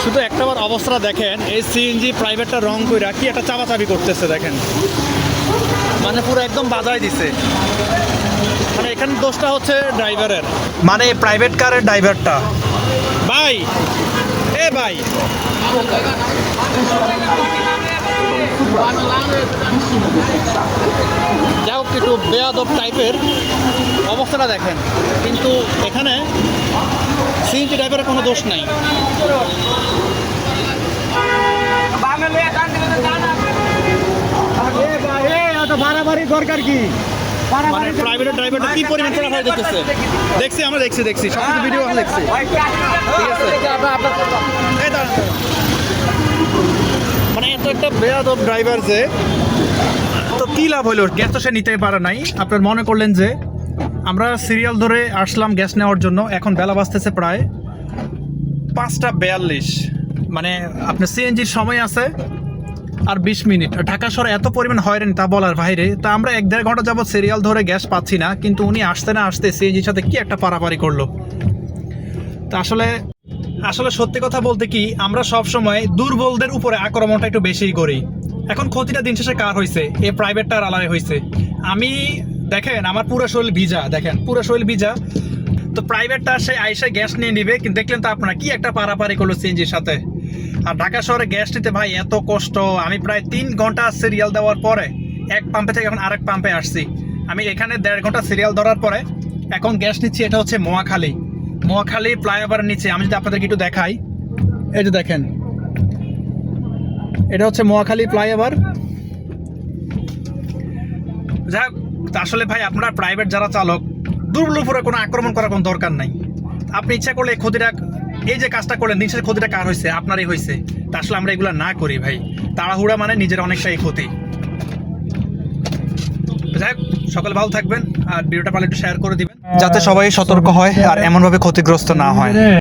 শুধু একটাবার অবস্থাটা দেখেন, এই সিএনজি প্রাইভেটটা রং কইরা কি একটা চাপাচাপি করতেছে দেখেন, মানে পুরো একদম বাজায় দিছে। মানে এখানে দোষটা হচ্ছে ড্রাইভারের, মানে প্রাইভেট কারের ড্রাইভারটা। ভাই এ ভাই, যাই হোক একটু বেয়াদব টাইপের অবস্থাটা দেখেন, কিন্তু এখানে সিএনজি ড্রাইভারের কোনো দোষ নাই। বাড়াবাড়ি দরকার কি? মানে প্রাইভেট ড্রাইভারটা কি পরিমাণ চলাফেরা দেখতেছে, দেখছি আমরা, দেখছি সব কিছু ভিডিও দেখছি, ঠিক আছে। এই দাঁড়ান, মানে এত একটা বেয়াদব ড্রাইভার যে, তো কি লাভ হইলো? গ্যাস তো সে নিতে পারে নাই। আপনার মনে করলেন যে আমরা সিরিয়াল ধরে আসলাম গ্যাস নেওয়ার জন্য, এখন বেলা বাজতেছে প্রায় 5:42, মানে আপনার সিএনজির সময় আছে আর 20 মিনিট। ঢাকা শহরে এত পরিমাণ হয়রানি তা বলার বাইরে। তা আমরা 1-1.5 ঘন্টা যাবত সিরিয়াল ধরে গ্যাস পাচ্ছি না, কিন্তু উনি আসতে না আসতে সিএনজির সাথে কি একটা পারাপারি করলো। তা আসলে সত্যি কথা বলতে কি, আমরা সব সময় দুর্বলদের উপরে আক্রমণটা একটু বেশিই করি। এখন ক্ষতিটা দিন শেষে কার হয়েছে? এই প্রাইভেটটার আলাদা হয়েছে। আমি দেখেন আমার পুরো শরীর ভিজা, দেখেন পুরো শরীর ভিজা। তো প্রাইভেটটা সে আইসা গ্যাস নিয়ে নিবে, কিন্তু দেখলেন তো আপনারা কি একটা পারাপারি করলো সিএনজির সাথে। আর ঢাকা শহরে গ্যাস নিতে ভাই এত কষ্ট। আমি প্রায় 3 ঘন্টা সিরিয়াল দেওয়ার পরে এক পাম্পে থেকে এখন আরেক পাম্পে আসছি। আমি এখানে 1.5 ঘন্টা সিরিয়াল ধরার পরে এখন গ্যাস নিচ্ছি। এটা হচ্ছে মহাখালী ফ্লাইওভারের নিচে। আমি যদি আপনাদেরকে একটু দেখাই, এই যে দেখেন, এটা হচ্ছে মহাখালী ফ্লাইওভার। যাই হোক, আসলে ভাই আপনারা প্রাইভেট যারা চালক, দুর্বল উপরে কোনো আক্রমণ করার কোনো দরকার নাই। আপনি ইচ্ছা করলে ক্ষতিটা, এই যে কাজটা করলেন দিন শেষে ক্ষতিটা কার হয়েছে? আপনারই হয়েছে। তা আসলে আমরা এগুলো না করি ভাই, তাড়াহুড়া মানে নিজের অনেকটাই ক্ষতি। যাই হোক, সকলে ভালো থাকবেন, আর ভিডিওটা পারলে একটু শেয়ার করে দিবেন যাতে সবাই সতর্ক হয় আর এমনভাবে ক্ষতিগ্রস্ত না হয়।